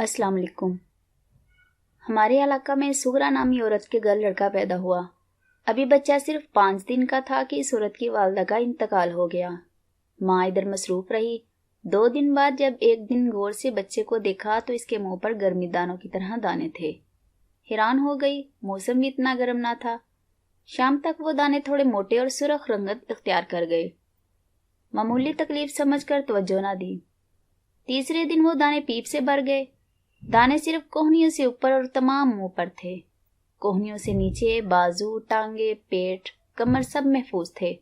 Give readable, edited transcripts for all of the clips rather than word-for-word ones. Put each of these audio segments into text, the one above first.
अस्सलाम वालेकुम। हमारे इलाका में सुगरा नामी औरत के घर लड़का पैदा हुआ। अभी बच्चा सिर्फ 5 दिन का था कि इस औरत की वालदा का इंतकाल हो गया। माँ इधर मसरूफ रही। 2 दिन बाद जब एक दिन गौर से बच्चे को देखा तो इसके मुंह पर गर्मी दानों की तरह दाने थे। हैरान हो गई, मौसम भी इतना गर्म ना था। शाम तक वो दाने थोड़े मोटे और सुर्ख रंगत इख्तियार कर गए। मामूली तकलीफ समझकर तवज्जो ना दी। तीसरे दिन वो दाने पीप से भर गए। दाने सिर्फ कोहनियों से ऊपर और तमाम मुंह पर थे। कोहनियों से नीचे बाजू, टांगे, पेट, कमर सब महफूज थे।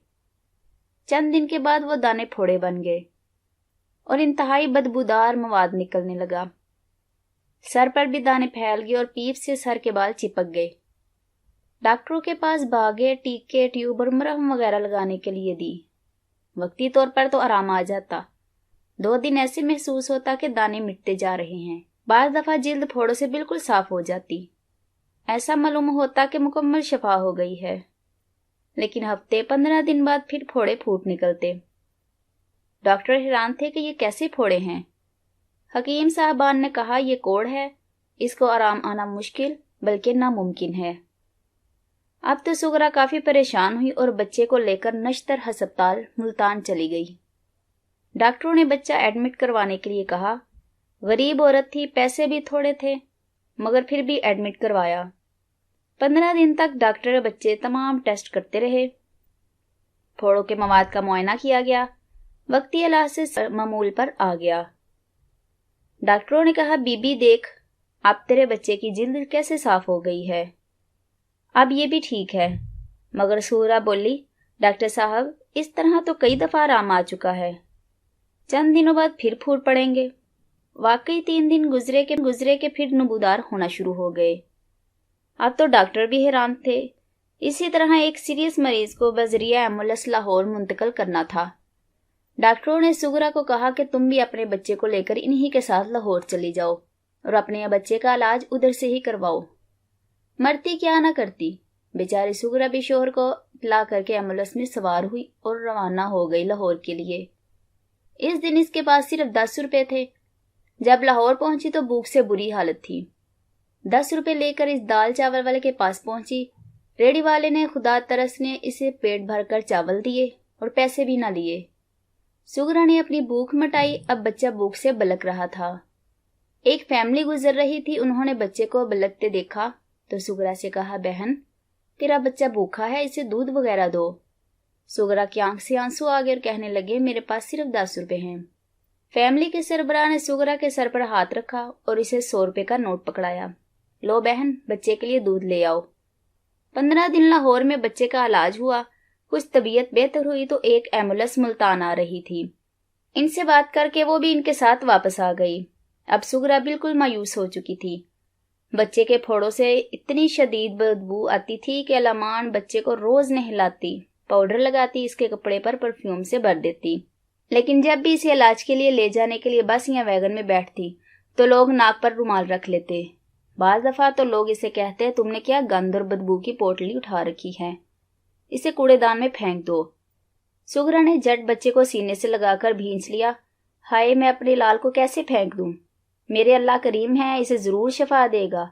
चंद दिन के बाद वो दाने फोड़े बन गए और इंतहाई बदबूदार मवाद निकलने लगा। सर पर भी दाने फैल गए और पीप से सर के बाल चिपक गए। डॉक्टरों के पास भागे, टीके, ट्यूब और मरहम वगैरह लगाने के लिए दी। वक्ती तौर पर तो आराम आ जाता। 2 दिन ऐसे महसूस होता कि दाने मिटते जा रहे हैं। बाज़ दफा जिल्द फोड़ों से बिल्कुल साफ हो जाती। ऐसा मालूम होता कि मुकम्मल शफा हो गई है। लेकिन हफ्ते 15 दिन बाद फिर फोड़े फूट निकलते। डॉक्टर हैरान थे कि ये कैसे फोड़े हैं। हकीम साहबान ने कहा, ये कोढ़ है, इसको आराम आना मुश्किल बल्कि नामुमकिन है। अब तो सुगरा काफी परेशान हुई और बच्चे को लेकर नश्तर हस्पताल मुल्तान चली गई। डॉक्टरों ने बच्चा एडमिट करवाने के लिए कहा। गरीब औरत थी, पैसे भी थोड़े थे, मगर फिर भी एडमिट करवाया। 15 दिन तक डॉक्टर बच्चे तमाम टेस्ट करते रहे। फोड़ों के मवाद का मुआयना किया गया। वक्ती इलाज से मामूल पर आ गया। डॉक्टरों ने कहा, बीबी देख, अब तेरे बच्चे की जिल्द कैसे साफ हो गई है। अब ये भी ठीक है। मगर सूरा बोली, डॉक्टर साहब, इस तरह तो कई दफा आराम आ चुका है। चंद दिनों बाद फिर फूट पड़ेंगे। वाकई 3 दिन गुजरे के फिर नबूदार होना शुरू हो गए। अब तो डॉक्टर भी हैरान थे। इसी तरह एक सीरियस मरीज को बजरिया एम्बुलेंस लाहौर मुंतकिल करना था। डॉक्टरों ने सुगरा को कहा कि तुम भी अपने बच्चे को लेकर इन्हीं के साथ लाहौर चली जाओ और अपने बच्चे का इलाज उधर से ही करवाओ। मरती क्या ना करती। बेचारी सुगरा भी शोहर को इतला करके एम्बुलेंस में सवार हुई और रवाना हो गई लाहौर के लिए। इस दिन इसके पास सिर्फ 10 रुपए थे। जब लाहौर पहुंची तो भूख से बुरी हालत थी। 10 रुपए लेकर इस दाल चावल वाले के पास पहुंची। रेडी वाले ने खुदा तरस ने इसे पेट भरकर चावल दिए और पैसे भी ना लिए। सुगरा ने अपनी भूख मिटाई। अब बच्चा भूख से बलक रहा था। एक फैमिली गुजर रही थी, उन्होंने बच्चे को बलकते देखा तो सुगरा से कहा, बहन, तेरा बच्चा भूखा है, इसे दूध वगैरह दो। सुगरा की आंख से आंसू आ गए और कहने लगे, मेरे पास सिर्फ 10 रुपए हैं। फैमिली के सरबराह ने सुगरा के सर पर हाथ रखा और इसे 100 रुपए का नोट पकड़ाया। लो बहन, बच्चे के लिए दूध ले आओ। 15 दिन लाहौर में बच्चे का इलाज हुआ। कुछ तबीयत बेहतर हुई तो एक एम्बुलेंस मुल्तान आ रही थी। इनसे बात करके वो भी इनके साथ वापस आ गई। अब सुगरा बिल्कुल मायूस हो चुकी थी। बच्चे के फोड़ों से इतनी शदीद बदबू आती थी कि अलामान बच्चे को रोज नहलाती, पाउडर लगाती, इसके कपड़े पर परफ्यूम से भर देती। लेकिन जब भी इसे इलाज के लिए ले जाने के लिए बस या वैगन में बैठती तो लोग नाक पर रुमाल रख लेते। बाज दफा तो लोग इसे कहते, तुमने क्या गंद और बदबू की पोटली उठा रखी है, इसे कूड़ेदान में फेंक दो। सुगरा ने झट बच्चे को सीने से लगाकर भींच लिया। हाय, मैं अपने लाल को कैसे फेंक दूं? मेरे अल्लाह करीम है, इसे जरूर शफा देगा।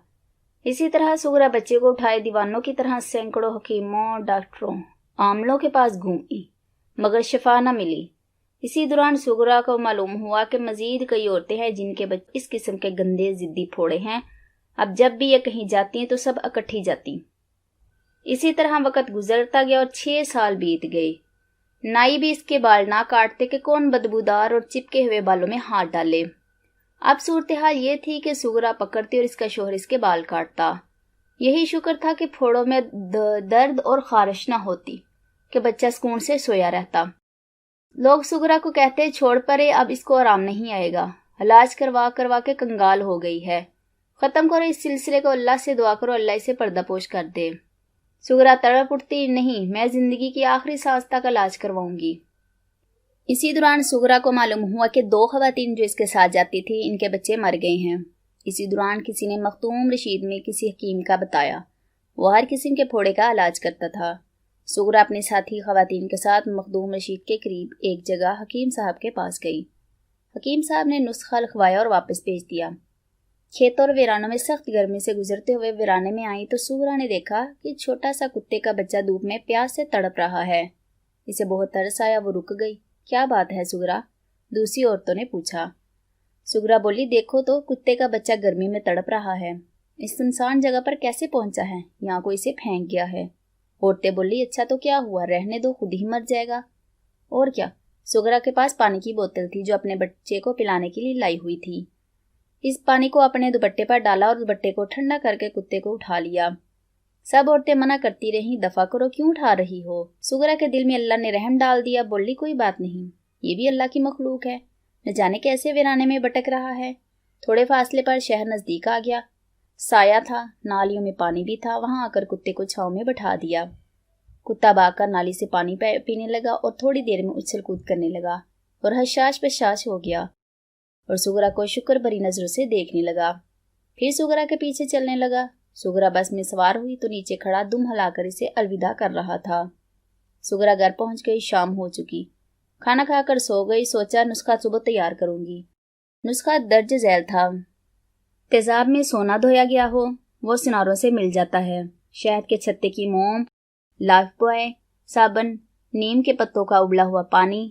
इसी तरह सुगरा बच्चे को उठाए दीवानों की तरह सैकड़ों हकीमों, डॉक्टरों, आमलों के पास घूमी, मगर शफा न मिली। इसी दौरान सुगरा को मालूम हुआ कि मजीद कई औरतें हैं जिनके बच्चे इस किस्म के गंदे जिद्दी फोड़े हैं। अब जब भी ये कहीं जाती हैं तो सब इकट्ठी जाती। इसी तरह वक्त गुजरता गया और 6 साल बीत गए। नाई भी इसके बाल ना काटते कि कौन बदबूदार और चिपके हुए बालों में हाथ डाले। अब सूरत हाल ये थी कि सुगरा पकड़ती और इसका शोहर इसके बाल काटता। यही शुक्र था कि फोड़ों में दर्द और खारिश ना होती कि बच्चा सुकून से सोया रहता। लोग सुगरा को कहते, छोड़ परे, अब इसको आराम नहीं आएगा। इलाज करवा करवा के कंगाल हो गई है। खत्म करो इस सिलसिले को, अल्लाह से दुआ करो अल्लाह इसे पर्दापोश कर दे। सुगरा तड़प उठती, नहीं, मैं जिंदगी की आखिरी सांस तक इलाज करवाऊंगी। इसी दौरान सुगरा को मालूम हुआ कि 2 खवातीन जो इसके साथ जाती थी, इनके बच्चे मर गए हैं। इसी दौरान किसी ने मखदूम रशीद में किसी हकीम का बताया। वो हर किस्म के फोड़े का इलाज करता था। सुगरा अपने साथी खवातीन के साथ मखदूम रशीद के करीब एक जगह हकीम साहब के पास गई। हकीम साहब ने नुस्खा लिखवाया और वापस भेज दिया। खेतों और वीरानों में सख्त गर्मी से गुजरते हुए वीराने में आई तो सुगरा ने देखा कि छोटा सा कुत्ते का बच्चा धूप में प्यास से तड़प रहा है। इसे बहुत तरस आया, वो रुक गई। क्या बात है सुगरा? दूसरी औरतों ने पूछा। सुगरा बोली, देखो तो कुत्ते का बच्चा गर्मी में तड़प रहा है। इस सुनसान जगह पर कैसे पहुंचा है? यहाँ कोई इसे फेंक गया है। औरतें बोली, अच्छा तो क्या हुआ, रहने दो, खुद ही मर जाएगा। और क्या? सुगरा के पास पानी की बोतल थी जो अपने बच्चे को पिलाने के लिए लाई हुई थी। इस पानी को अपने दुपट्टे पर डाला और दुपट्टे को ठंडा करके कुत्ते को उठा लिया। सब औरतें मना करती रहीं, दफा करो, क्यों उठा रही हो? सुगरा के दिल में अल्लाह ने रहम डाल दिया। बोली, कोई बात नहीं, ये भी अल्लाह की मखलूक है, न जाने कैसे वीराने में भटक रहा है। थोड़े फासले पर शहर नजदीक आ गया। साया था, नालियों में पानी भी था। वहां आकर कुत्ते को छांव में बैठा दिया। कुत्ता भागकर नाली से पानी पीने लगा और थोड़ी देर में उछल कूद करने लगा और हशाश बशाश हो गया और सुगरा को शुक्र भरी नजरों से देखने लगा। फिर सुगरा के पीछे चलने लगा। सुगरा बस में सवार हुई तो नीचे खड़ा दुम हिलाकर इसे अलविदा कर रहा था। सुगरा घर पहुंच गई। शाम हो चुकी। खाना खाकर सो गई। सोचा नुस्खा सुबह तैयार करूंगी। नुस्खा दर्ज झैल था। तेजाब में सोना धोया गया हो, वो सिनारों से मिल जाता है। शहद के छत्ते की मोम, लाइफबॉय साबुन, नीम के पत्तों का उबला हुआ पानी,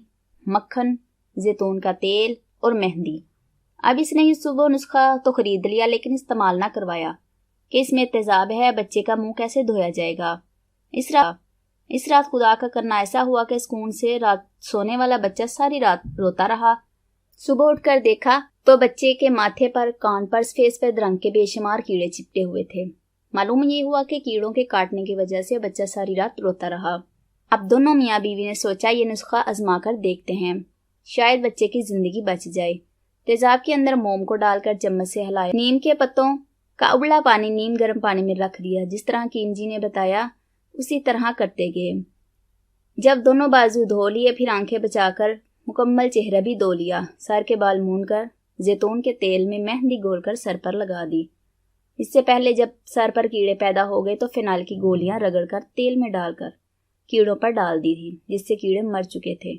मक्खन, जैतून का तेल और मेहंदी। अब इसने सुबह नुस्खा तो खरीद लिया लेकिन इस्तेमाल ना करवाया कि इसमें तेजाब है, बच्चे का मुंह कैसे धोया जाएगा। इस रात खुदा का करना ऐसा हुआ कि सुकून से रात सोने वाला बच्चा सारी रात रोता रहा। सुबह उठकर देखा तो बच्चे के माथे पर, कान पर, सफेद रंग के बेशुमार कीड़े चिपटे हुए थे। मालूम ये हुआ कि कीड़ों के काटने की वजह से बच्चा सारी रात रोता रहा। अब दोनों मियाँ बीवी ने सोचा ये नुस्खा आजमा कर देखते हैं, शायद बच्चे की जिंदगी बच जाए। तेजाब के अंदर मोम को डालकर चम्मच से हिलाया। नीम के पत्तों का उबला पानी नीम गर्म पानी में रख दिया। जिस तरह कीम जी ने बताया उसी तरह करते गए। जब दोनों बाजू धो लिए फिर आंखें बचाकर मुकम्मल चेहरा भी धो लिया। सर के बाल मूंद कर जैतून के तेल में मेहंदी घोलकर सर पर लगा दी। इससे पहले जब सर पर कीड़े पैदा हो गए तो फिनाइल की गोलियां रगड़कर तेल में डालकर कीड़ों पर डाल दी थी, जिससे कीड़े मर चुके थे।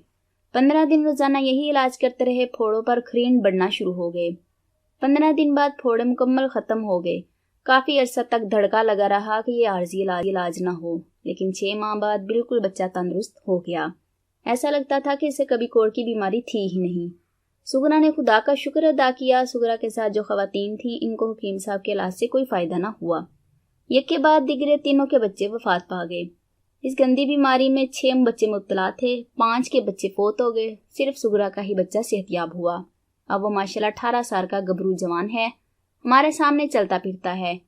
15 दिन रोजाना यही इलाज करते रहे। फोड़ों पर खरीन बढ़ना शुरू हो गए। 15 दिन बाद फोड़े मुकम्मल खत्म हो गए। काफी अरसा तक धड़का लगा रहा कि ये आर्जी इलाज ना हो, लेकिन 6 माह बाद बिल्कुल बच्चा तंदुरुस्त हो गया। ऐसा लगता था कि इसे कभी कोढ़ की बीमारी थी ही नहीं। सुगरा ने खुदा का शुक्र अदा किया। सुगरा के साथ जो खवातीन थी इनको हकीम साहब के इलाज से कोई फायदा ना हुआ। एक के बाद दिगरे तीनों के बच्चे वफात पा गए। इस गंदी बीमारी में 6 बच्चे मुब्तला थे। 5 के बच्चे फोत हो गए। सिर्फ सुगरा का ही बच्चा सेहतयाब हुआ। अब वो माशाल्लाह 18 साल का गबरू जवान है, हमारे सामने चलता फिरता है।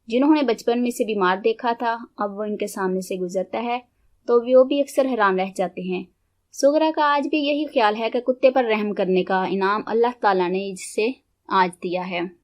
जिन्होंने बचपन में से बीमार देखा था अब वो इनके सामने से गुजरता है तो वो भी अक्सर हैरान रह जाते हैं। सुगरा का आज भी यही ख्याल है कि कुत्ते पर रहम करने का इनाम अल्लाह ताला ने इससे आज दिया है।